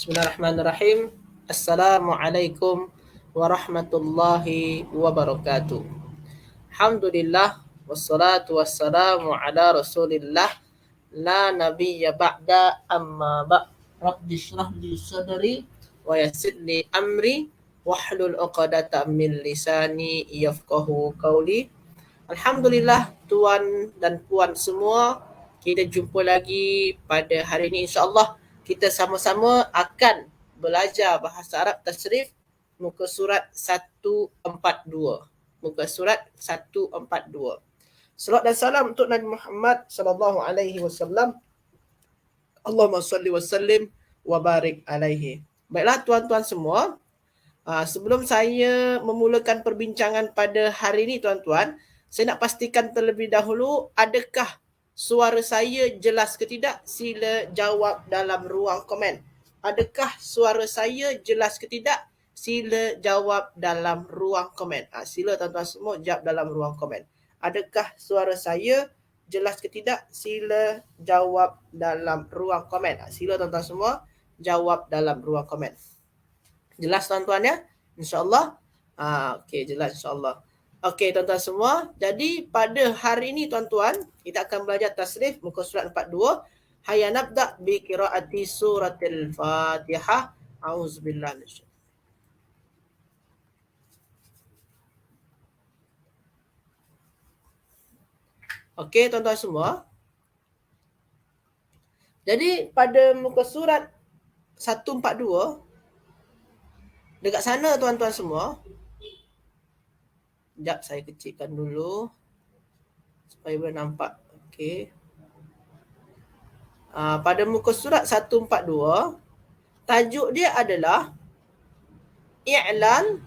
Bismillahirrahmanirrahim. Assalamualaikum warahmatullahi wabarakatuh. Alhamdulillah wassalatu wassalamu ala Rasulillah la nabiyya ba'da amma ba' Rabbi shrah li sadri wa yassir li amri wahlul 'uqdatam min lisani yafqahu qawli. Alhamdulillah tuan dan puan semua, kita jumpa lagi pada hari ini insya-Allah kita sama-sama akan belajar bahasa Arab tasrif muka surat 142. Muka surat 142. Salawat dan salam untuk Nabi Muhammad sallallahu alaihi wasallam. Allahumma salli wa sallim wa barik alaihi. Baiklah tuan-tuan semua, sebelum saya memulakan perbincangan pada hari ini tuan-tuan, saya nak pastikan terlebih dahulu adakah suara saya jelas ke tidak? Sila jawab dalam ruang komen. Adakah suara saya jelas ke tidak? Sila jawab dalam ruang komen. Sila tuan-tuan semua jawab dalam ruang komen. Adakah suara saya jelas ke tidak? Sila jawab dalam ruang komen. Sila tuan-tuan semua jawab dalam ruang komen. Jelas tuan-tuan ya? InsyaAllah. Okey, jelas insyaAllah. Okey tuan-tuan semua. Jadi pada hari ini tuan-tuan, kita akan belajar tasrif muka surat 42. Hayya nabda' bi qiraati suratil Fatihah. Auzubillahi minasyaitanir. Okey tuan-tuan semua. Jadi pada muka surat 142, dekat sana tuan-tuan semua. Sekejap saya kecilkan dulu supaya boleh nampak. Okey. Pada muka surat 142, tajuk dia adalah i'lan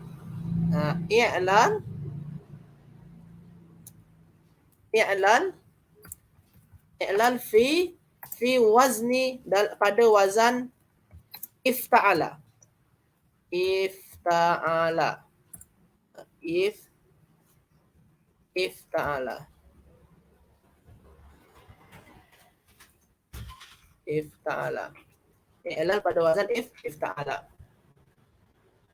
fi wazni, pada wazan ifta'ala. I'lan pada wazan ifta'ala.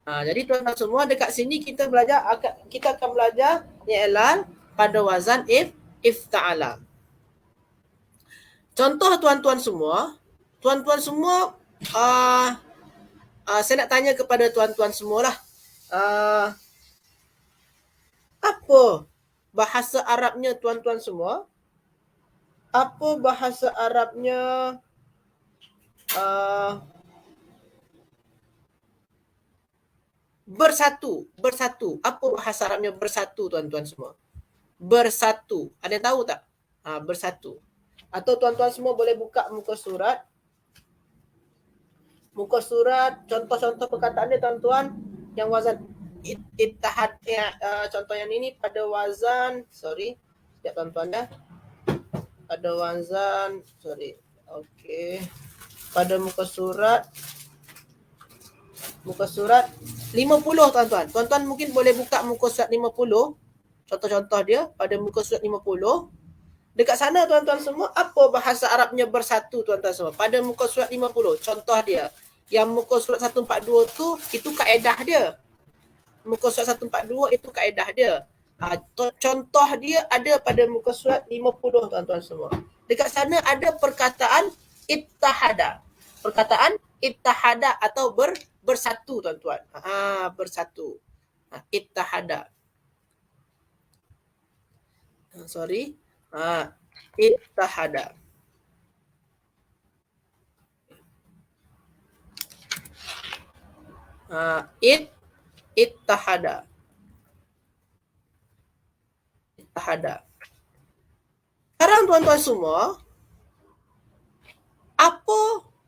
Jadi tuan-tuan semua, dekat sini kita akan belajar i'lan pada wazan ifta'ala. Contoh tuan-tuan semua, saya nak tanya kepada tuan-tuan semualah. Apa bahasa Arabnya tuan-tuan semua? Apa bahasa Arabnya bersatu? Apa bahasa Arabnya bersatu tuan-tuan semua? Bersatu. Ada yang tahu tak? Bersatu. Atau tuan-tuan semua boleh buka muka surat, contoh-contoh perkataan dia tuan-tuan, yang wazan ittihad, contoh yang ini pada wazan, sekejap tuan-tuan dah. Pada wazan, okey. Pada muka surat 50 tuan-tuan. Tuan-tuan mungkin boleh buka muka surat 50. Contoh-contoh dia pada muka surat 50. Dekat sana tuan-tuan semua, apa bahasa Arabnya bersatu tuan-tuan semua? Pada muka surat 50, contoh dia. Yang muka surat 142 tu, itu kaedah dia. Muka surat 142 itu kaedah dia. Contoh dia ada pada muka surat 50 tuan-tuan semua. Dekat sana ada perkataan ittahada. Perkataan ittahada atau bersatu tuan-tuan. Bersatu. Ittahada. Ittahada. Ittahada. Sekarang tuan-tuan semua, apa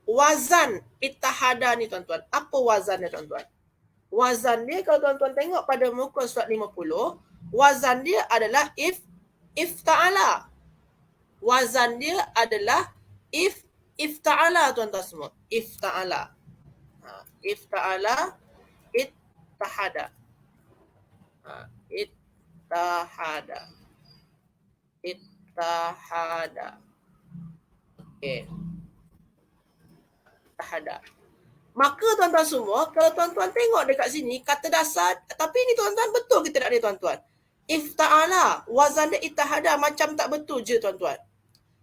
wazan ittahada ni tuan-tuan? Apa wazannya tuan-tuan? Wazan dia kalau tuan-tuan tengok pada muka surat 50, wazan dia adalah ifta'ala. Wazan dia adalah ifta'ala tuan-tuan semua. Ifta'ala. Ifta'ala, ittahada. Ittahada. Okey. Ittahada. Maka tuan-tuan semua, kalau tuan-tuan tengok dekat sini, kata dasar, tapi ini tuan-tuan betul kita nak ada tuan-tuan. Ifta'ala, wazan dia ittahada, macam tak betul je tuan-tuan.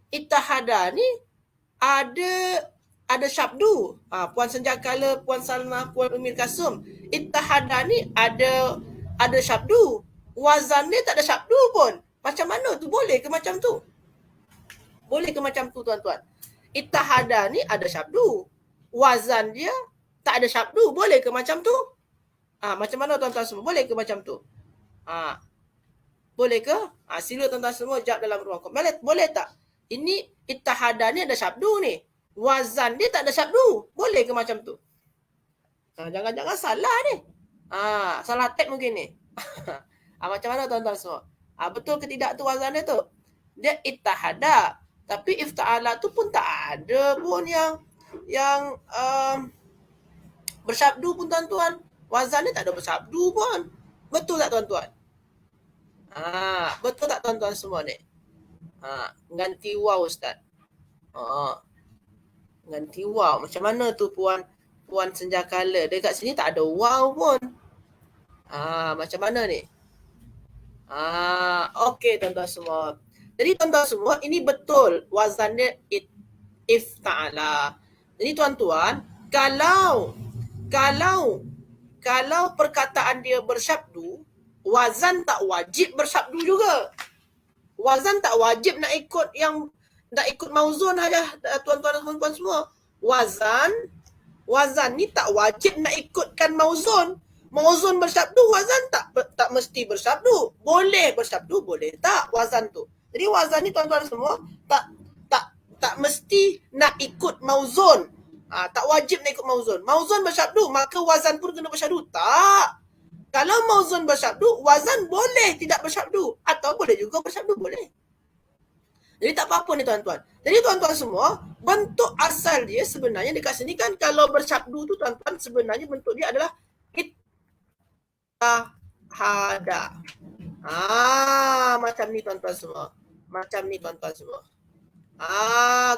Ittahada ni ada syabdu. Puan Senjakala, Puan Salma, Puan Umir Kasum. Ittahada ni ada syabdu. Wazan dia tak ada syabdu pun. Macam mana tu? Boleh ke macam tu? Boleh ke macam tu tuan-tuan? Ittahada ni ada syabdu. Wazan dia tak ada syabdu. Boleh ke macam tu? Macam mana tuan-tuan semua? Boleh ke macam tu? Boleh ke? Sila tuan-tuan semua jawab dalam ruang komen. Boleh tak? Ini ittahada ni ada syabdu ni. Wazan dia tak ada syabdu. Boleh ke macam tu? Jangan-jangan salah ni. Salah tag mungkin ni. Macam mana tuan-tuan semua? Betul ke tidak tu wazan dia tu? Dia ittahada. Tapi ifta'ala tu pun tak ada pun yang bersyabdu pun tuan-tuan. Wazan dia tak ada bersyabdu pun. Betul tak tuan-tuan? Betul tak tuan-tuan semua ni? Ganti waw Ustaz. Ganti waw. Macam mana tu Puan Senjakala? Dekat sini tak ada waw pun. Macam mana ni? Okey tuan-tuan semua. Jadi tuan-tuan semua, ini betul wazan dia ifta'ala. Jadi tuan-tuan, kalau perkataan dia bersyabdu, wazan tak wajib bersyabdu juga. Wazan tak wajib nak ikut mauzun aja tuan-tuan dan puan-puan semua. Wazan ni tak wajib nak ikutkan mauzun. Mauzun bersyabdu, wazan tak mesti bersyabdu. Boleh bersyabdu, boleh tak wazan tu. Jadi wazan ni tuan-tuan semua tak mesti nak ikut mauzun. Tak wajib nak ikut mauzun. Mauzun bersyabdu, maka wazan pun kena bersyabdu. Tak. Kalau mauzun bersyabdu, wazan boleh tidak bersyabdu. Atau boleh juga bersyabdu, boleh. Jadi tak apa-apa ni tuan-tuan. Jadi tuan-tuan semua, bentuk asal dia sebenarnya dekat sini kan, kalau bersyabdu tu tuan-tuan, sebenarnya bentuk dia adalah ittahada. Macam ni tuan-tuan semua. Macam ni tuan-tuan semua.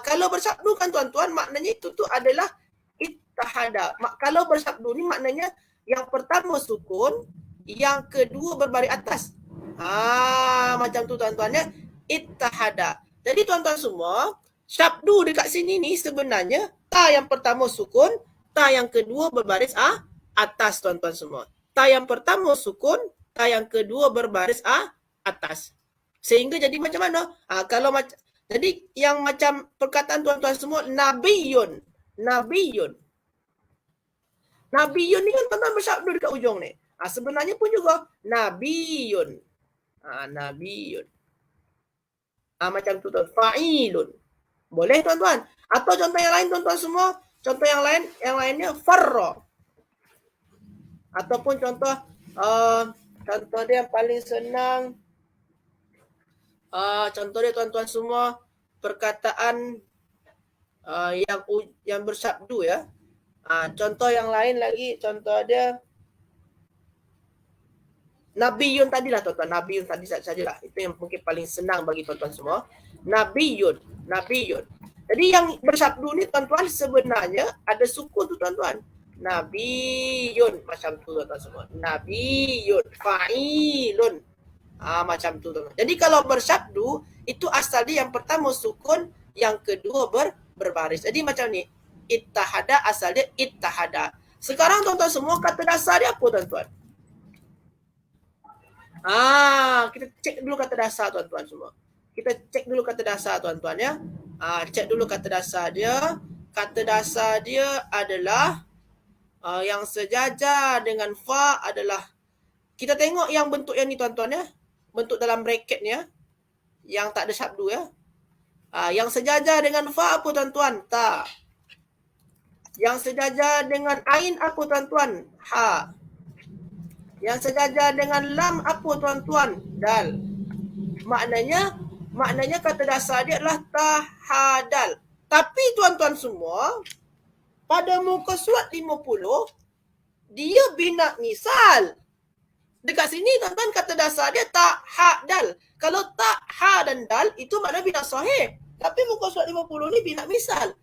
Kalau bersyabdu kan tuan-tuan, maknanya itu tu adalah ittahada. Kalau bersyabdu ni maknanya yang pertama sukun, yang kedua berbaris atas. Macam tu tuan-tuan ya. Ittahada. Jadi tuan-tuan semua, syabdu dekat sini ni sebenarnya ta yang pertama sukun, ta yang kedua berbaris atas tuan-tuan semua. Ta yang pertama sukun, ta yang kedua berbaris atas. Sehingga jadi macam mana? Jadi yang macam perkataan tuan-tuan semua, nabiyun. Nabiyun ni kan tuan-tuan bersyabdu dekat ujung ni. Sebenarnya pun juga nabiyun. Nabiyun. Macam tu tuan. Fa'ilun. Boleh tuan-tuan? Atau contoh yang lain tuan-tuan semua, contoh yang lainnya farra. Ataupun contoh dia yang paling senang, contoh dia tuan-tuan semua, perkataan yang bersyabdu ya. Contoh yang lain lagi, contoh dia Nabiyun tadilah tuan-tuan, Nabiyun tadi sajalah. Itu yang mungkin paling senang bagi tuan-tuan semua. Nabiyun. Jadi yang bersyabdu ni tuan-tuan sebenarnya ada sukun tu tuan-tuan. Nabiyun, macam tu tuan-tuan semua. Nabiyun, fa'ilun. Macam tu tuan-tuan. Jadi kalau bersyabdu, itu asal dia yang pertama sukun, yang kedua berbaris. Jadi macam ni, ittahada asal dia ittahada. Sekarang tuan-tuan semua, kata dasar dia apa tuan-tuan? Kita cek dulu kata dasar tuan-tuan semua. Kita cek dulu kata dasar tuan-tuan ya. Cek dulu kata dasar dia. Kata dasar dia adalah yang sejajar dengan fa adalah, kita tengok yang bentuk yang ni tuan-tuan ya. Bentuk dalam bracket ni ya. Yang tak ada syabdu ya. Yang sejajar dengan fa apa tuan-tuan? Ta. Yang sejajar dengan ain apa tuan-tuan? Ha. Yang sejajar dengan lam apa tuan-tuan? Dal. Maknanya kata dasar dia adalah tahadal. Tapi tuan-tuan semua, pada muka surat 50, dia bina misal. Dekat sini tuan-tuan kata dasar dia tahadal. Kalau ha dan dal itu makna bina sahih. Tapi muka surat 50 ni bina misal.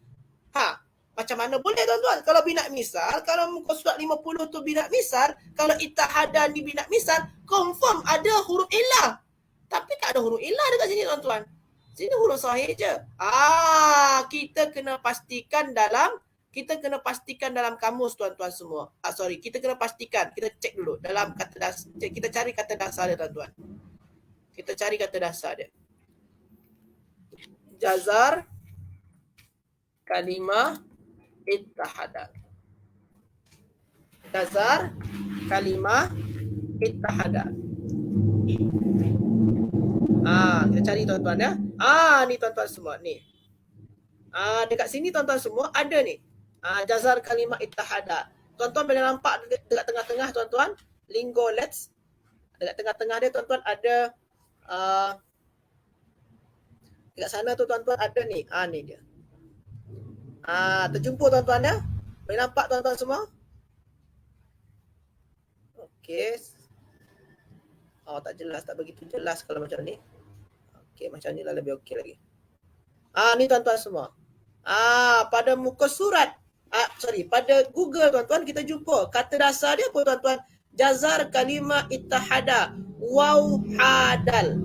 Macam mana boleh tuan-tuan? Kalau binat misal, kalau muka surat 50 tu binat misal, kalau ittahadah ni binat misal, confirm ada huruf illah. Tapi tak ada huruf illah dekat sini tuan-tuan. Sini huruf sahih je. Kita kena pastikan dalam kamus tuan-tuan semua. Kita kena pastikan, kita cek dulu dalam kata dasar, kita cari kata dasar dia tuan-tuan. Kita cari kata dasar dia. Jazar kalimah ittahada. Jazar kalimah ittahada. Kita cari tuan-tuan ya. Ni tuan-tuan semua ni. Dekat sini tuan-tuan semua ada ni. Jazar kalimah ittahada. Tuan-tuan boleh nampak dekat tengah-tengah tuan-tuan, Lingo Let's. Dekat tengah-tengah dia tuan-tuan ada dekat sana tu tuan-tuan ada ni. Ni dia. Terjumpa tuan-tuan ya. Boleh nampak tuan-tuan semua? Okey. Tak jelas, tak begitu jelas kalau macam ni. Okey, macam ni lah lebih okey lagi. Ni tuan-tuan semua. Pada muka surat, pada Google tuan-tuan kita jumpa kata dasar dia apa tuan-tuan? Jazar kalimah ittahada. Waw hadal.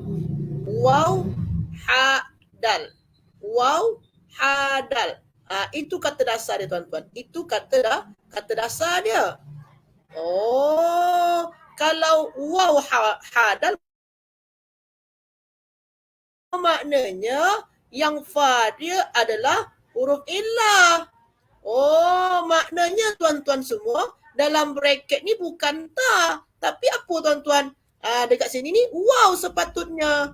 Itu kata dasar dia tuan-tuan. Itu kata dasar dia. Kalau waw hadal maknanya yang fa dia adalah huruf illah. Maknanya tuan-tuan semua dalam bracket ni bukan ta, tapi apa tuan-tuan? Dekat sini ni waw sepatutnya.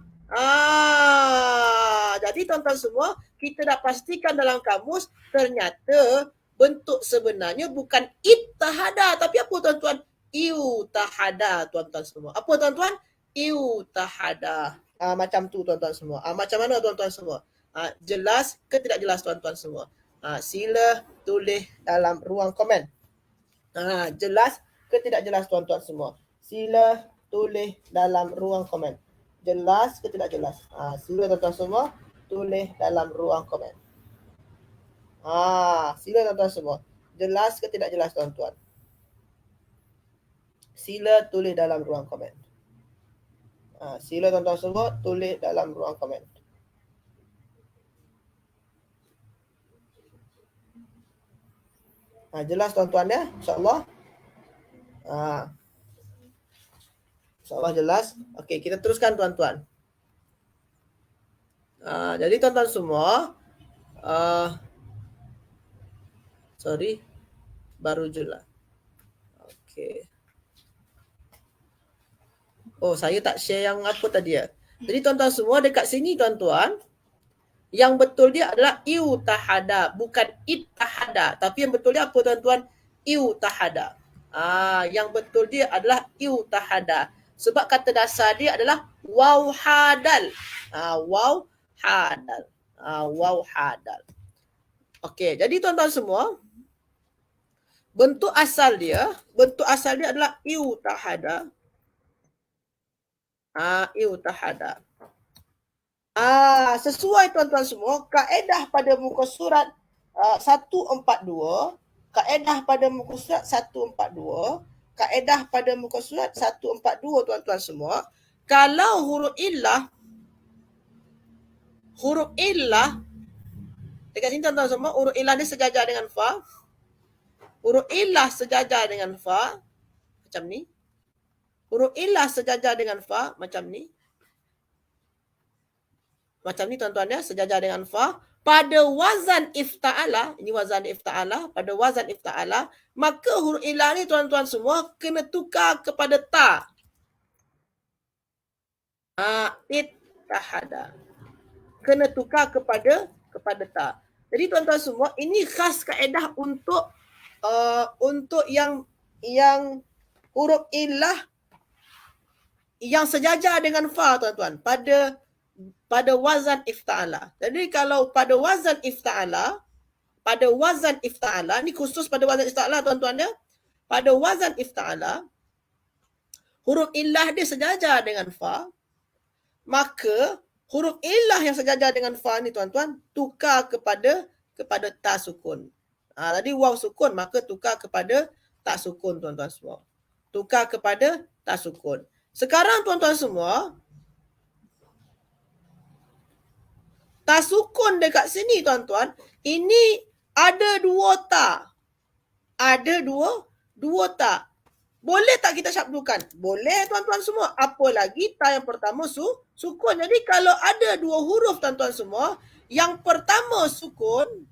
Jadi tuan-tuan semua, kita dah pastikan dalam kamus ternyata bentuk sebenarnya bukan ittahada, tapi apa tuan-tuan? Iutahada tuan-tuan semua. Apa tuan-tuan? Iutahada. Macam tu tuan-tuan semua. Macam mana tuan-tuan semua? Jelas ke tidak jelas tuan-tuan semua? Sila tulis dalam ruang komen. Jelas ke tidak jelas tuan-tuan semua? Sila tulis dalam ruang komen. Jelas ke tidak jelas? Sila tuan-tuan semua tulis dalam ruang komen. Sila tuan-tuan semua. Jelas ke tidak jelas tuan-tuan? Sila tulis dalam ruang komen. Sila tuan-tuan semua tulis dalam ruang komen. Jelas tuan-tuan ya, insyaAllah. InsyaAllah jelas. Okey, kita teruskan tuan-tuan. Jadi tuan-tuan semua, baru jelas. Okey. Saya tak share yang apa tadi ya. Jadi tuan-tuan semua dekat sini tuan-tuan, yang betul dia adalah iutahada, bukan ittahada. Tapi yang betul dia apa tuan-tuan? Iutahada. Yang betul dia adalah iutahada. Sebab kata dasar dia adalah waw hadal. Waw hadal. Okey, jadi tuan-tuan semua, bentuk asal dia adalah iutahada. Iutahada. Sesuai tuan-tuan semua, kaedah pada muka surat 142, kaedah pada muka surat 142, kaedah pada muka surat 142 tuan-tuan semua, kalau huruf illah dekat sini tuan-tuan semua, huruf illah ni sejajar dengan fa. Huruf illah sejajar dengan fa macam ni. Huruf illah sejajar dengan fa macam ni. Macam ni tuan-tuan ya, sejajar dengan fa. Pada wazan ifta'ala, ini wazan ifta'ala, pada wazan ifta'ala, maka huruf illah ni tuan-tuan semua kena tukar kepada ta. Ittahada. Kena tukar kepada ta. Jadi tuan-tuan semua, ini khas kaedah untuk yang huruf illah yang sejajar dengan fa tuan-tuan pada wazan ifta'ala. Jadi kalau pada wazan ifta'ala, ni khusus pada wazan ifta'ala tuan-tuan ya. Pada wazan ifta'ala, huruf illah dia sejajar dengan fa, maka huruf illah yang sejajar dengan fa ni tuan-tuan tukar kepada ta sukun. Tadi waw sukun, maka tukar kepada tak sukun tuan-tuan semua. Tukar kepada tak sukun. Sekarang tuan-tuan semua, tak sukun dekat sini tuan-tuan, ini ada dua ta. Ada dua ta. Boleh tak kita syabdukan? Boleh tuan-tuan semua. Apa lagi ta yang pertama sukun. Jadi kalau ada dua huruf tuan-tuan semua, yang pertama sukun,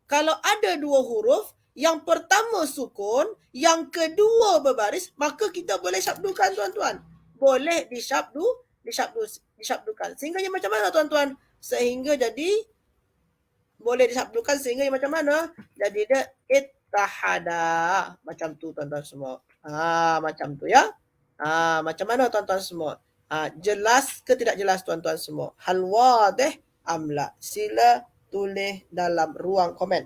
kalau ada dua huruf, yang pertama sukun, yang kedua berbaris, maka kita boleh syabdukan tuan-tuan. Boleh disyabdukan. Sehingga macam mana tuan-tuan? Sehingga jadi boleh disyabdukan sehingga macam mana? Jadi dia ittahada. Macam tu tuan-tuan semua. Macam tu ya. Macam mana tuan-tuan semua? Jelas ke tidak jelas tuan-tuan semua? Hal wadih amla. Sila tulis dalam ruang komen.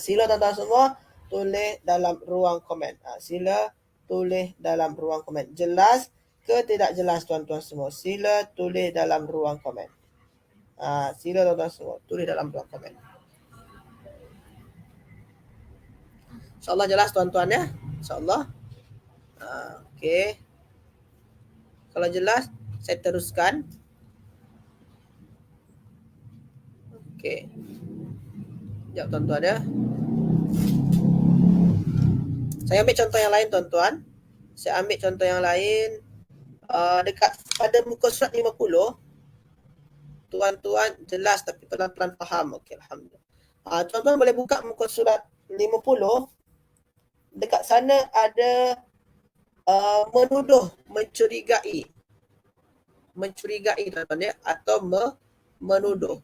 Sila tuan-tuan semua tulis dalam ruang komen. Sila tulis dalam ruang komen. Jelas ke tidak jelas tuan-tuan semua? Sila tulis dalam ruang komen. Sila tuan-tuan semua tulis dalam ruang komen. InsyaAllah jelas tuan-tuan ya. InsyaAllah. Okey. Kalau jelas, saya teruskan. Okey. Sekejap tuan-tuan ya. Saya ambil contoh yang lain tuan-tuan. Saya ambil contoh yang lain. Dekat pada muka surat 50. Tuan-tuan jelas tapi pelan-pelan faham. Okey, alhamdulillah. Tuan-tuan boleh buka muka surat 50. Dekat sana ada menuduh, mencurigai. Mencurigai tuan-tuan ya, atau menuduh.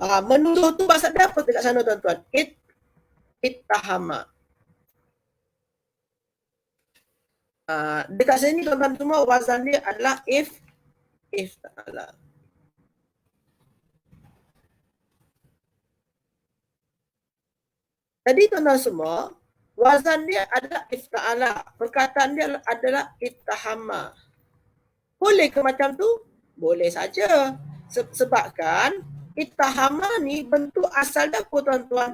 Menuduh tu maksud dia apa dekat sana tuan-tuan? Ittahama. Dekat sini tuan-tuan semua wazan dia adalah ifta'ala. Jadi tuan-tuan semua, wazan dia adalah ifta'ala. Perkataan dia adalah ittahama. Boleh ke macam tu? Boleh saja. Sebabkan ittahama ni bentuk asal dia apa tuan-tuan?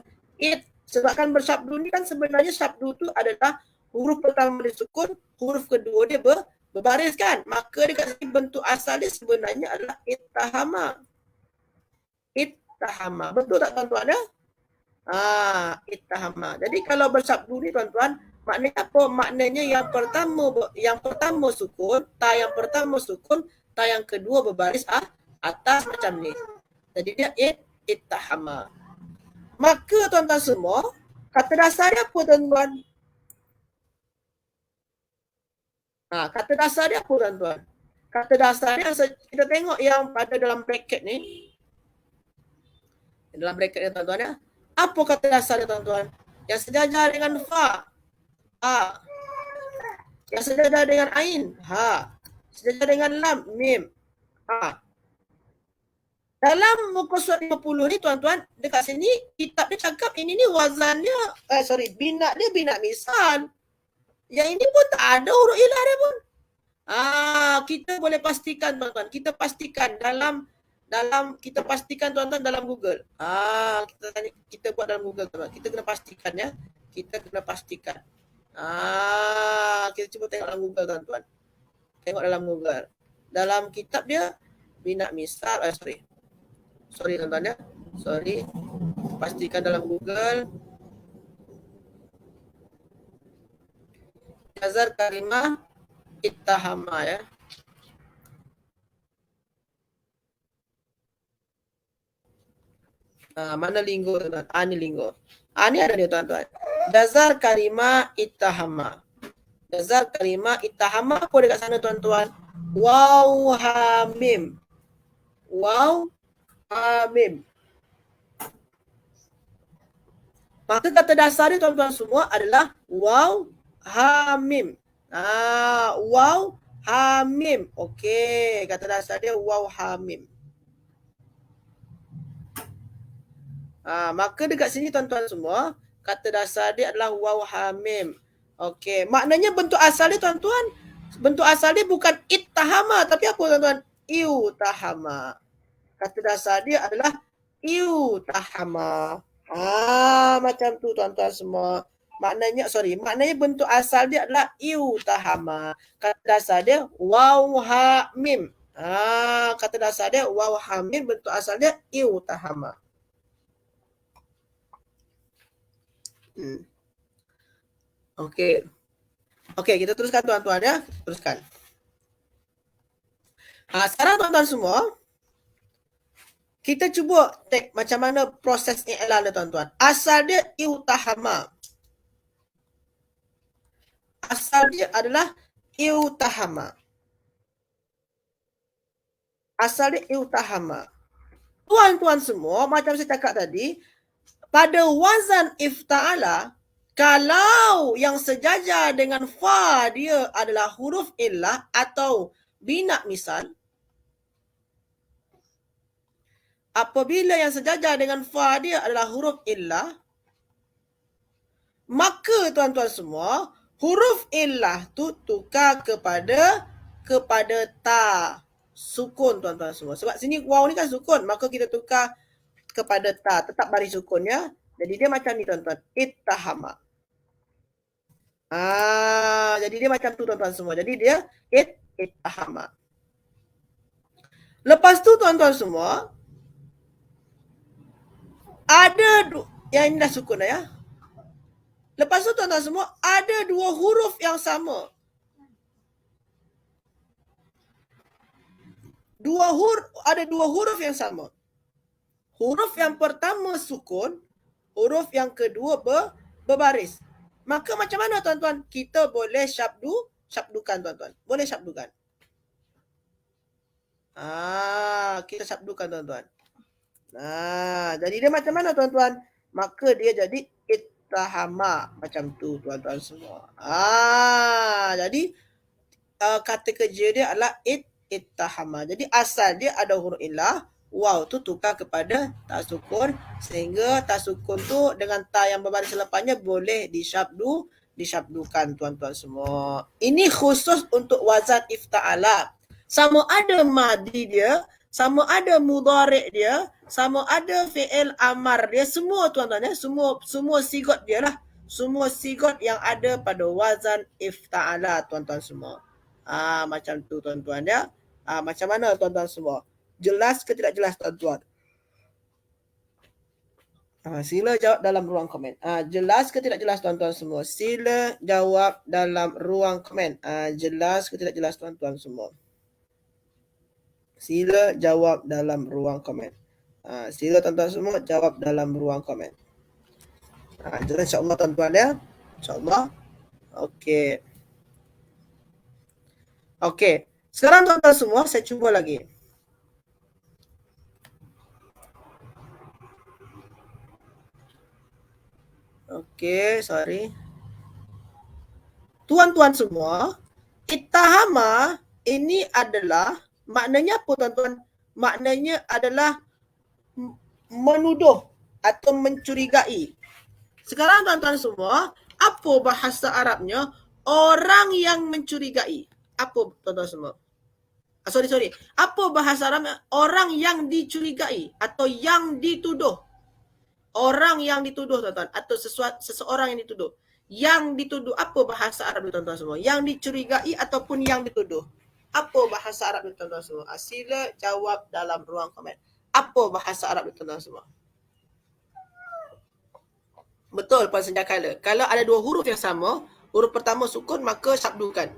Sebabkan bersyabdu ni kan sebenarnya syabdu tu adalah huruf pertama dia sukun, huruf kedua dia berbaris kan? Maka dekat sini bentuk asal dia sebenarnya adalah ittahama. Ittahama. Betul tak tuan-tuan ya? Ittahama. Jadi kalau bersabdu ni tuan-tuan, maknanya apa? Maknanya yang pertama sukun, ta yang pertama sukun, ta yang kedua berbaris atas macam ni. Jadi dia ittahama. Maka tuan-tuan semua, kata dasar dia apa tuan-tuan? Kata dasar dia apa tuan-tuan? Kata dasar dia kita tengok yang pada dalam bracket ni. Dalam bracket ni tuan-tuan ya. Apa kata dasar dia tuan-tuan? Yang sejajar dengan fa. Yang sejajar dengan ain. Sejajar dengan lam, mim. Dalam muka surat 50 ni tuan-tuan, dekat sini kitab dia cakap ini ni wazannya, bina dia bina misal. Yang ini pun tak ada huruf ilah dia pun. Kita boleh pastikan tuan-tuan. Kita pastikan dalam tuan-tuan dalam Google. Kita buat dalam Google tuan-tuan. Kita kena pastikan ya. Kita cuba tengok dalam Google tuan-tuan. Tengok dalam Google. Dalam kitab dia bina misal. Sorry tuan-tuan ya. Pastikan dalam Google. Nazar kalimah ittahama ya. Mana linggo tuan-tuan? Ni linggo. Ni ada dia tuan-tuan. Dazar kalimah ittahama. Dazar kalimah ittahama apa dekat sana tuan-tuan? Waw hamim. Waw hamim. Maka kata dasar dia tuan-tuan semua adalah waw hamim. Waw hamim. Okey, kata dasar dia waw hamim. Maka dekat sini tuan-tuan semua, kata dasar dia adalah waw hamim. Okey, maknanya bentuk asal dia tuan-tuan, bentuk asal dia bukan ittahama tapi apa tuan-tuan? Iutahama. Kata dasar dia adalah iutahama. Macam tu tuan-tuan semua. Maknanya bentuk asal dia adalah iutahama. Kata dasar dia waw ha mim. Kata dasar dia waw ha mim, bentuk asal dia iutahama. Okey. Okey, kita teruskan tuan-tuan ya. Teruskan. Sekarang tuan-tuan semua, kita cuba take macam mana proses i'lal dia tuan-tuan. Asal dia iutahama. Asal dia adalah iutahama. Asal dia iutahama. Tuan-tuan semua, macam saya cakap tadi, pada wazan ifta'ala, kalau yang sejajar dengan fa dia adalah huruf illah atau bina misal, apabila yang sejajar dengan fa dia adalah huruf illah, maka tuan-tuan semua, huruf illah tu tukar kepada ta. Sukun tuan-tuan semua. Sebab sini waw ni kan sukun, maka kita tukar kepada ta. Tetap baris sukunnya. Jadi dia macam ni tuan-tuan. Ittahama. Jadi dia macam tu tuan-tuan semua. Jadi dia ittahama. Lepas tu tuan-tuan semua, ada yang ini dah sukun dah ya. Lepas tu tuan-tuan semua, ada dua huruf yang sama. Ada dua huruf yang sama. Huruf yang pertama sukun, huruf yang kedua berbaris. Maka macam mana tuan-tuan? Kita boleh syabdukan tuan-tuan. Boleh syabdukan. Kita syabdukan tuan-tuan. Jadi dia macam mana tuan-tuan? Maka dia jadi ittahama. Macam tu tuan-tuan semua. Jadi kata kerja dia adalah ittahama. Jadi asal dia ada huruf illah, waw tu tukar kepada ta sukun, sehingga ta sukun tu dengan ta yang berbaris lepannya boleh disyabdukan tuan-tuan semua. Ini khusus untuk wazan ifta'ala. Sama ada madi dia, sama ada mudhari' dia, sama ada fi'il amar dia, semua tuan-tuan ya, semua sigot dia lah. Semua sigot yang ada pada wazan ifta'ala tuan-tuan semua. Macam tu tuan-tuan ya. Macam mana tuan-tuan semua? Jelas ke tidak jelas tuan-tuan? Sila jawab dalam ruang komen. Jelas ke tidak jelas tuan-tuan semua? Sila jawab dalam ruang komen. Jelas ke tidak jelas tuan-tuan semua? Sila jawab dalam ruang komen. Sila tuan-tuan semua jawab dalam ruang komen. Jelas insyaAllah tuan-tuan ya. InsyaAllah. Okey. Okey. Sekarang tuan-tuan semua saya cuba lagi. Okey, sorry. Tuan-tuan semua, ittahama ini adalah maknanya apa tuan-tuan? Maknanya adalah menuduh atau mencurigai. Sekarang tuan-tuan semua, apa bahasa Arabnya orang yang mencurigai? Apa tuan-tuan semua? Sorry. Apa bahasa Arabnya orang yang dicurigai atau yang dituduh? Orang yang dituduh tuan-tuan, atau seseorang yang dituduh. Yang dituduh, apa bahasa Arab tuan-tuan semua? Yang dicurigai ataupun yang dituduh. Apa bahasa Arab tuan-tuan semua? Sila jawab dalam ruang komen. Apa bahasa Arab tuan-tuan semua? Betul Puan Senjakala. Kalau ada dua huruf yang sama, huruf pertama sukun, maka syabdukan.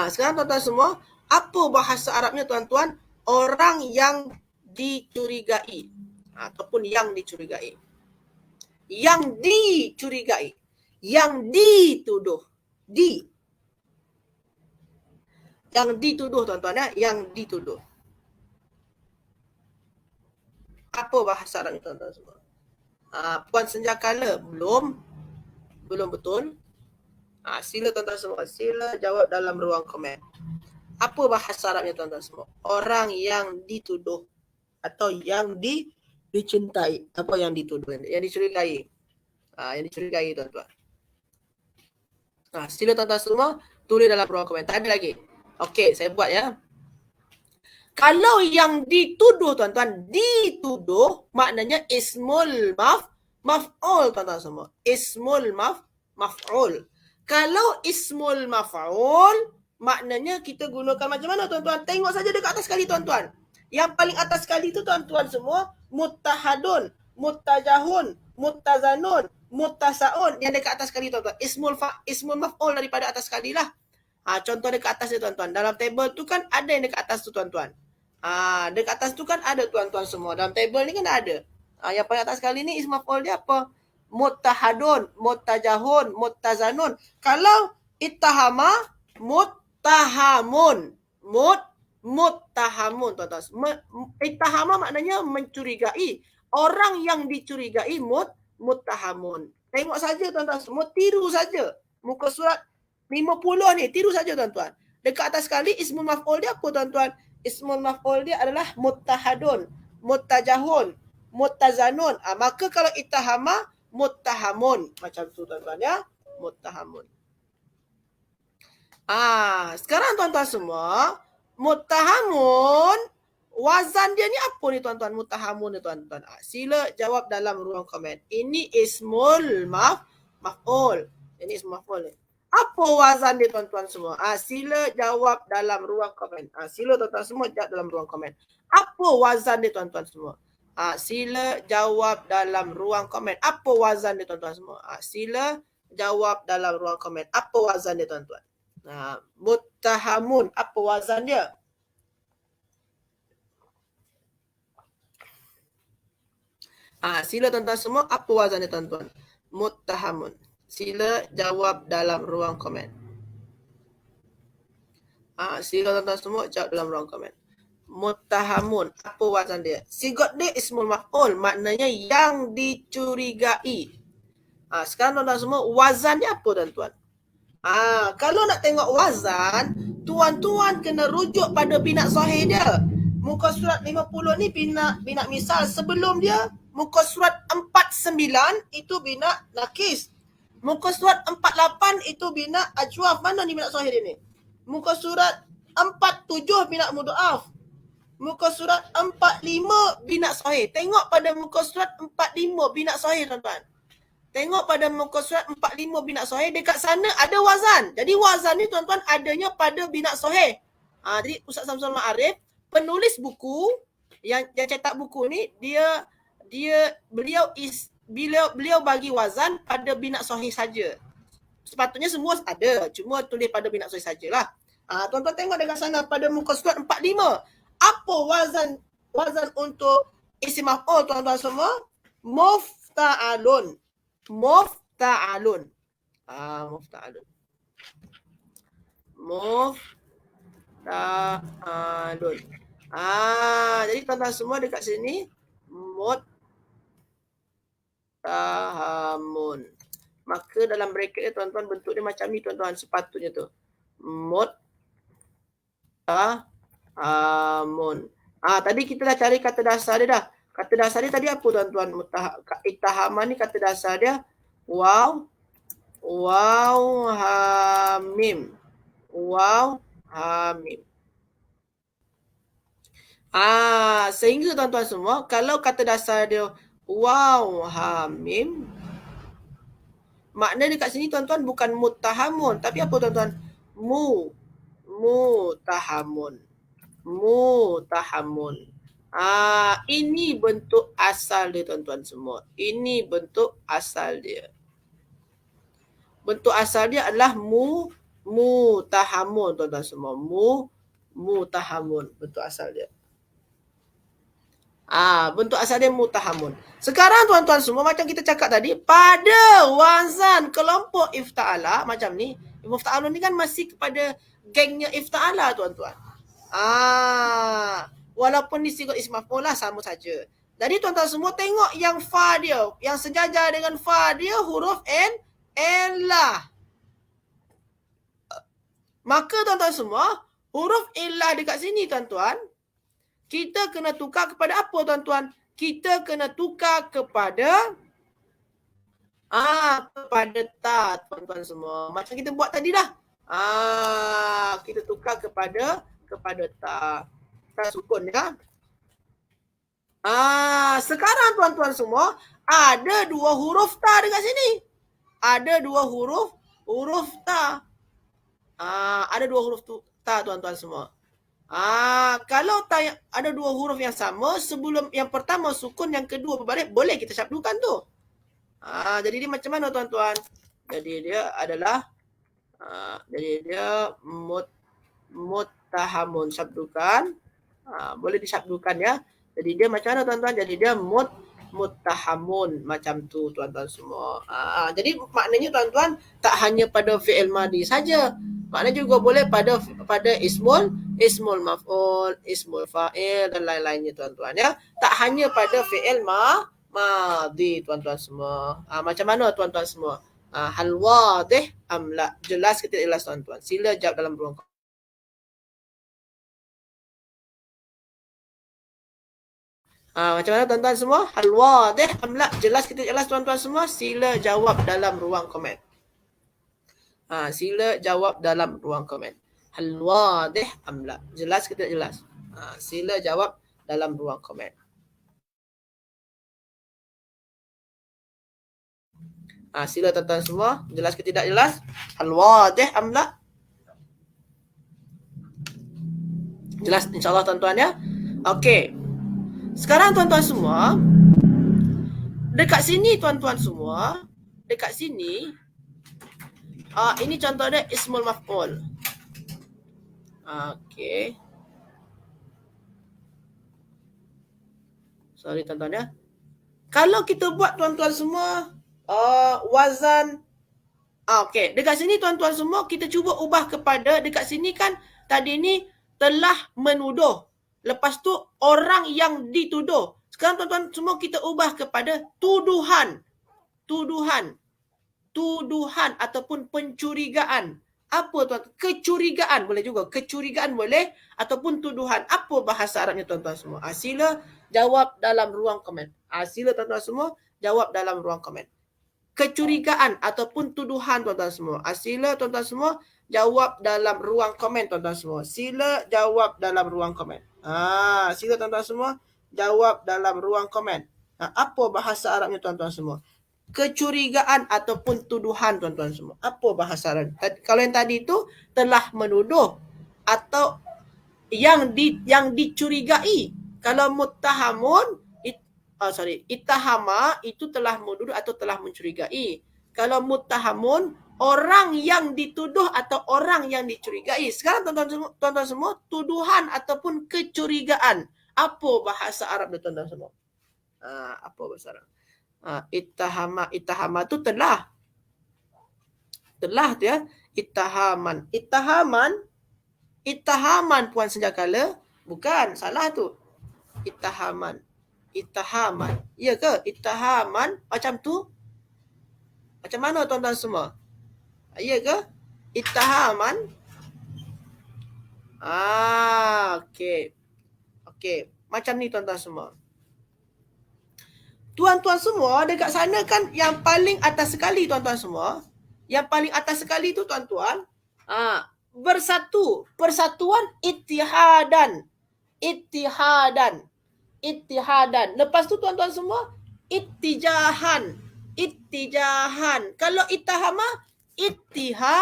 Sekarang tuan-tuan semua, apa bahasa Arabnya tuan-tuan? Orang yang dicurigai ataupun yang dicurigai. Yang dicurigai. Yang dituduh. Yang dituduh tuan-tuan ya. Yang dituduh. Apa bahasa Arabnya tuan-tuan semua? Puan Senjakala belum betul. Sila tuan-tuan semua. Sila jawab dalam ruang komen. Apa bahasa Arabnya tuan-tuan semua? Orang yang dituduh atau yang dicintai. Apa yang dituduh? Yang dicurigai. Yang dicurigai tuan-tuan. Sila tuan-tuan semua tulis dalam ruang komen. Tak ada lagi. Okey, saya buat ya. Kalau yang dituduh tuan-tuan, dituduh maknanya ismul maf'ul tuan-tuan semua. Ismul maf'ul. Kalau ismul maf'ul maknanya kita gunakan macam mana tuan-tuan? Tengok saja dekat atas sekali tuan-tuan. Yang paling atas sekali tu tuan-tuan semua muttahadun, muttajahun, muttazanun, muttasaun. Yang dekat atas sekali tuan-tuan. Ismul maf'ul daripada atas sekali lah. Contoh dekat atas ni tuan-tuan. Dalam table tu kan ada yang dekat atas tu tuan-tuan. Dekat atas tu kan ada tuan-tuan semua. Dalam table ni kan ada. Yang paling atas sekali ni ism maf'ul dia apa? Muttahadun, muttajahun, muttazanun. Kalau ittahama, muttahamun. Muttahamun tuan-tuan. Ittahama maknanya mencurigai. Orang yang dicurigai muttahamun. Tengok saja tuan-tuan semua, tiru saja. Muka surat 50 ni, tiru saja tuan-tuan. Dekat atas sekali ismul maf'ul dia apa tuan-tuan? Ismul maf'ul dia adalah muttahadun, muttajahun, muttazanun. Maka kalau ittahama, muttahamun. Macam tu tuan-tuan ya. Muttahamun. Sekarang tuan-tuan semua, muttahamun, wazan dia ni apa ni tuan-tuan? Muttahamun ni tuan-tuan. Sila jawab dalam ruang komen. Ini ismul maf'ul. Ini ismul maf'ul ni. Apa wazan dia tuan-tuan semua? Sila jawab dalam ruang komen. Sila tuan-tuan semua jawab dalam ruang komen. Apa wazan dia tuan-tuan semua? Sila jawab dalam ruang komen. Apa wazan dia tuan-tuan semua? Sila jawab dalam ruang komen. Apa wazan dia tuan-tuan? Muttahamun. Apa wazan dia? Sila tuan-tuan semua. Apa wazan dia tuan-tuan? Muttahamun. Sila jawab dalam ruang komen. Sila tuan-tuan semua jawab dalam ruang komen. Muttahamun. Apa wazan dia? Sigot dia ismul maf'ul. Maknanya yang dicurigai. Sekarang tuan-tuan semua, wazan dia apa tuan-tuan? Kalau nak tengok wazan, tuan-tuan kena rujuk pada binat sahih dia. Muka surat 50 ni binat misal. Sebelum dia, muka surat 49 itu binat nakis. Muka surat 48 itu binat ajwaf. Mana ni binat sahih dia ni? Muka surat 47 binat mudhaf. Muka surat 45 binat sahih. Tengok pada muka surat 45 binat sahih tuan-tuan. Tengok pada muka surat 45 binat sahih. Dekat sana ada wazan. Jadi wazan ni tuan-tuan adanya pada binat sahih. Jadi Ustaz Samsul Ma'arif, penulis buku yang cetak buku ni, beliau bagi wazan pada binat sahih saja. Sepatutnya semua ada, cuma tulis pada binat sahih sajalah. Tuan-tuan tengok dekat sana pada muka surat 45. Apa wazan untuk isim maf'ul tuan-tuan semua? Mufta'alun. Mufta'alun. Mufta'alun. Mufta'alun. Jadi tuan-tuan semua dekat sini muttahamun. Maka dalam bracket tuan-tuan bentuk dia macam ni tuan-tuan, sepatutnya tu. Muttahamun. Tadi kita dah cari kata dasar dia dah. Kata dasar dia tadi apa tuan-tuan? Ittahaman ni kata dasar dia waw hamim. Waw hamim. Sehingga tuan-tuan semua, kalau kata dasar dia waw hamim, makna dekat sini tuan-tuan bukan muttahamun, tapi apa tuan-tuan? Muttahamun. Muttahamun. Ini bentuk asal dia tuan-tuan semua. Ini bentuk asal dia. Bentuk asal dia adalah muttahamun tuan-tuan semua. Muttahamun bentuk asal dia. Bentuk asal dia muttahamun. Sekarang tuan-tuan semua, macam kita cakap tadi, pada wazan kelompok ifta'ala macam ni, mufta'alun ni kan masih kepada gengnya ifta'ala tuan-tuan. Walaupun disigot ism maf'ul lah, sama saja. Jadi tuan-tuan semua tengok yang fa dia, yang sejajar dengan fa dia huruf n lah. Maka tuan-tuan semua, huruf illah dekat sini tuan-tuan, kita kena tukar kepada apa tuan-tuan? Kita kena tukar kepada kepada ta tuan-tuan semua. Macam kita buat tadi dah. Kita tukar kepada ta. Tak sukun ya. Sekarang tuan-tuan semua, ada 2 huruf ta dekat sini. Ada 2 huruf ta. Ada 2 huruf ta tuan-tuan semua. Kalau ta ada 2 huruf yang sama, sebelum yang pertama sukun, yang kedua berbalik, boleh kita syabdukan tu. Jadi dia macam mana tuan-tuan? Jadi dia adalah muttahamun, syabdukan. Boleh disyabdukan ya. Jadi dia macam mana tuan-tuan? Jadi dia muttahamun macam tu tuan-tuan semua. Jadi maknanya tuan-tuan tak hanya pada fi'il madi saja. Maknanya juga boleh pada ismul maf'ul, ismul fa'il dan lain-lainnya tuan-tuan ya. Tak hanya pada fi'il madi tuan-tuan semua. Macam mana tuan-tuan semua? Hal wadih am la? Jelas ke tidak jelas tuan-tuan? Sila jawab dalam ruang komen. Macam mana tuan-tuan semua? Hal wadih am la? Jelas ke tidak jelas tuan-tuan semua? Sila jawab dalam ruang komen. Sila jawab dalam ruang komen. Hal wadih am la? Jelas ke tidak jelas? Sila jawab dalam ruang komen. Sila tuan-tuan semua, jelas ke tidak jelas? Hal wadih am la? Jelas insyaAllah tuan-tuan ya. Okey. Sekarang tuan-tuan semua, dekat sini tuan-tuan semua, dekat sini, ini contoh dia ismul maf'ul. Okey. Sorry tuan-tuan ya. Kalau kita buat tuan-tuan semua, wazan, okey, dekat sini tuan-tuan semua, kita cuba ubah kepada, dekat sini kan, tadi ni telah menuduh. Lepas tu orang yang dituduh. Sekarang tuan-tuan semua kita ubah kepada tuduhan. Tuduhan ataupun pencurigaan. Apa tuan? Kecurigaan boleh juga. Kecurigaan boleh ataupun tuduhan. Apa bahasa Arabnya tuan-tuan semua? Sila jawab dalam ruang komen. Sila tuan-tuan semua jawab dalam ruang komen. Kecurigaan ataupun tuduhan tuan-tuan semua. Sila tuan-tuan semua jawab dalam ruang komen tuan-tuan semua. Sila jawab dalam ruang komen. Sila tuan-tuan semua jawab dalam ruang komen. Apa bahasa Arabnya tuan-tuan semua? Kecurigaan ataupun tuduhan tuan-tuan semua. Apa bahasa Arab? Kalau yang tadi itu telah menuduh atau yang dicurigai. Kalau muttahamun, ittahama itu telah menuduh atau telah mencurigai. Kalau muttahamun, orang yang dituduh atau orang yang dicurigai. Sekarang tuan-tuan semua, tuduhan ataupun kecurigaan. Apa bahasa Arab tuan-tuan semua? Apa bahasa Arab? Ittahama tu telah tu ya. Ittahaman puan senjakala, bukan, salah tu. Ittahaman. Ya ke? Ittahaman macam tu? Macam mana tuan-tuan semua? Ya ke? Ittahaman. Okey. Macam ni tuan-tuan semua. Tuan-tuan semua, dekat sana kan yang paling atas sekali tuan-tuan semua. Yang paling atas sekali tu tuan-tuan, bersatu. Persatuan ittihadan. Lepas tu tuan-tuan semua, ittijahan. Kalau ittahama, ittihaman.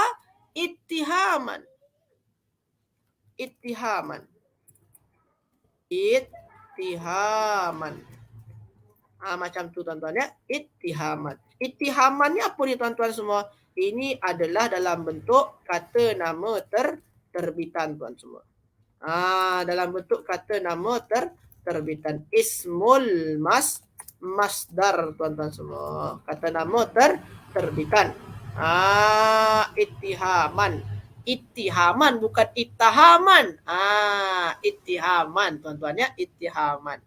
Macam tu tuan-tuan ya. Ittihaman ni apa ni tuan-tuan semua? Ini adalah dalam bentuk kata nama terbitan tuan semua. Dalam bentuk kata nama terbitan. Ismul masdar tuan-tuan semua. Kata nama terbitan. Ittihaman bukan ittahaman. Ittihaman tuan-tuan ya. Ittihaman.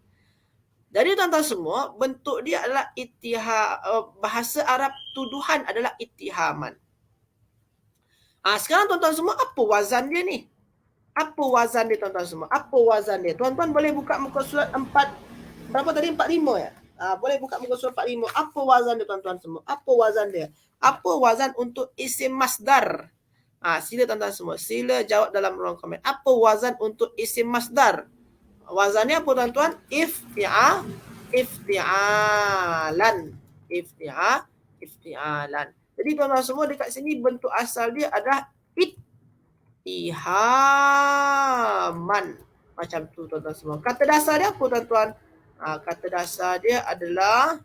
Jadi tuan-tuan semua, bentuk dia adalah bahasa Arab tuduhan adalah ittihaman. Sekarang tuan-tuan semua, apa wazan dia ni? Apa wazan dia tuan-tuan semua? Apa wazan dia? Tuan-tuan boleh buka muka surat 4, berapa tadi? 45 ya? Boleh buka muka surat 45. Apa wazan dia tuan-tuan semua? Apa wazan dia? Apa wazan untuk isim masdar? Sila tuan-tuan semua, sila jawab dalam ruang komen. Apa wazan untuk isim masdar? Wazannya apa tuan-tuan? Ifti'alan. Ifti'alan. Jadi tuan-tuan semua dekat sini bentuk asal dia adalah ittihaman. Macam tu tuan-tuan semua. Kata dasar dia apa tuan-tuan? Kata dasar dia adalah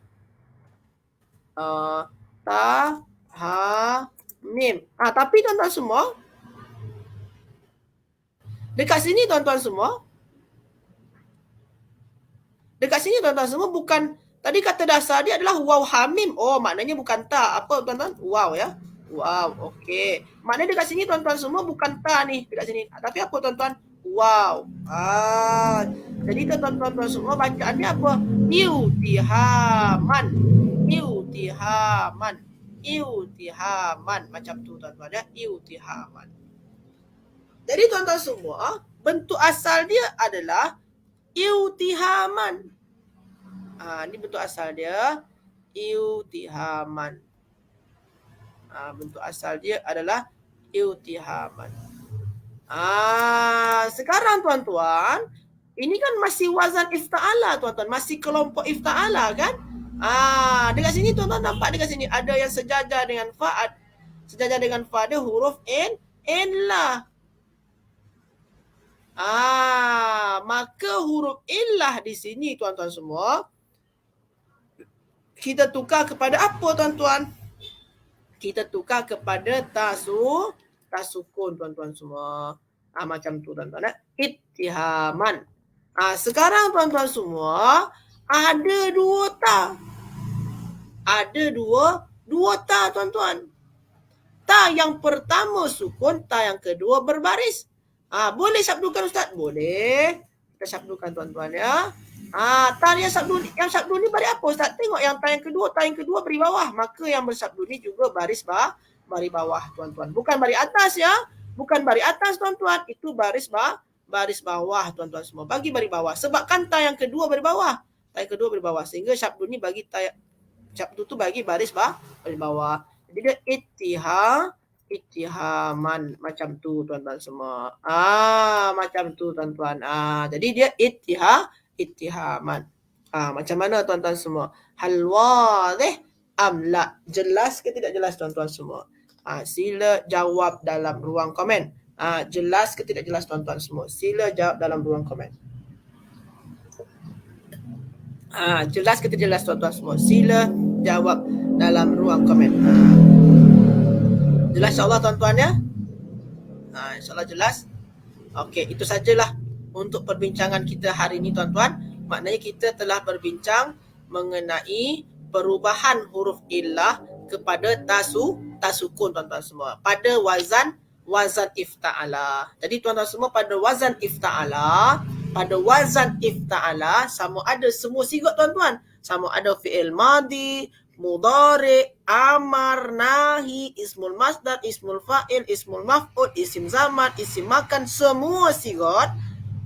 ta, ha, mim. Tapi tuan-tuan semua, dekat sini tuan-tuan semua, bukan, tadi kata dasar dia adalah waw hamim. Oh, maknanya bukan ta. Apa tuan-tuan? Waw ya. Wow, okey. Maknanya dekat sini tuan-tuan semua bukan ta nih dekat sini. Tapi apa tuan-tuan? Wow. Jadi tuan-tuan semua bacaannya apa? Iutihaman. Iutihaman. Macam tu tuan-tuan ya. Iutihaman. Jadi tuan-tuan semua, bentuk asal dia adalah iutihaman. Ini bentuk asal dia. Iutihaman. Bentuk asal dia adalah iutihaman. Sekarang tuan-tuan, ini kan masih wazan ifta'ala tuan-tuan. Masih kelompok ifta'ala kan? Dekat sini tuan-tuan nampak dekat sini ada yang sejajar dengan fa. Sejajar dengan fa dia huruf n lah. Maka huruf illah di sini tuan-tuan semua kita tukar kepada apa tuan-tuan? Kita tukar kepada tasukun tuan-tuan semua. Macam tu tuan-tuan. Ittihaman. Sekarang tuan-tuan semua ada dua ta. Ada dua ta tuan-tuan. Ta yang pertama sukun, ta yang kedua berbaris. Boleh sabdukan Ustaz? Boleh. Kita sabdukan tuan-tuan ya. Ta yang sabdu ni baris apa Ustaz? Tengok yang ta yang kedua beri bawah. Maka yang bersabdu ni juga baris bawah tuan-tuan. Bukan baris atas ya. Bukan baris atas tuan-tuan. Itu baris bawah tuan-tuan semua. Bagi baris bawah. Sebab kan ta yang kedua beri bawah. Ta yang kedua beri bawah. Sehingga sabdu ni bagi sabdu tu bagi baris bawah. Jadi dia ittihaman macam tu tuan-tuan semua. Macam tu tuan-tuan. Jadi dia ittihaman. Macam mana tuan-tuan semua? Hal wadih am la? Jelas ke tidak jelas tuan-tuan semua? Sila jawab dalam ruang komen. Jelas ke tidak jelas tuan-tuan semua? Sila jawab dalam ruang komen. Jelas ke tidak jelas tuan-tuan semua? Sila jawab dalam ruang komen. Jelas insyaAllah tuan-tuan ya? InsyaAllah jelas. Okey, itu sajalah untuk perbincangan kita hari ini tuan-tuan. Maknanya kita telah berbincang mengenai perubahan huruf illah kepada tasukun tuan-tuan semua. Pada wazan ifta'ala. Jadi tuan-tuan semua pada wazan ifta'ala sama ada semua sigat tuan-tuan. Sama ada fi'il madi, mudhari, amar, nahi, ismul masdar, ismul fa'il, ismul maf'ul, isim zaman, isim makan, semua sigat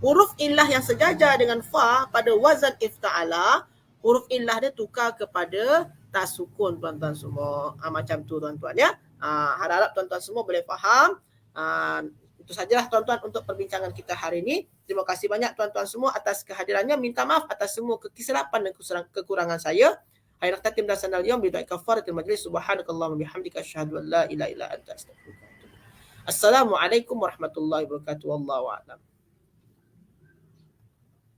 huruf illah yang sejajar dengan fa pada wazan ifta'ala, huruf illah dia tukar kepada tasukun tuan-tuan semua. Macam tu tuan-tuan ya. Harap tuan-tuan semua boleh faham. Itu sajalah tuan-tuan untuk perbincangan kita hari ini. Terima kasih banyak tuan-tuan semua atas kehadirannya. Minta maaf atas semua kekisilapan dan kekurangan saya. Akhir khatim dan sanal yawm bidu'a kafaratil majlis. Subhanakallahumma bihamdika asyhadu an la ilaha illa anta astaghfiruka wa atubu ilaik. Assalamualaikum warahmatullahi wabarakatuh. Wallahu a'lam.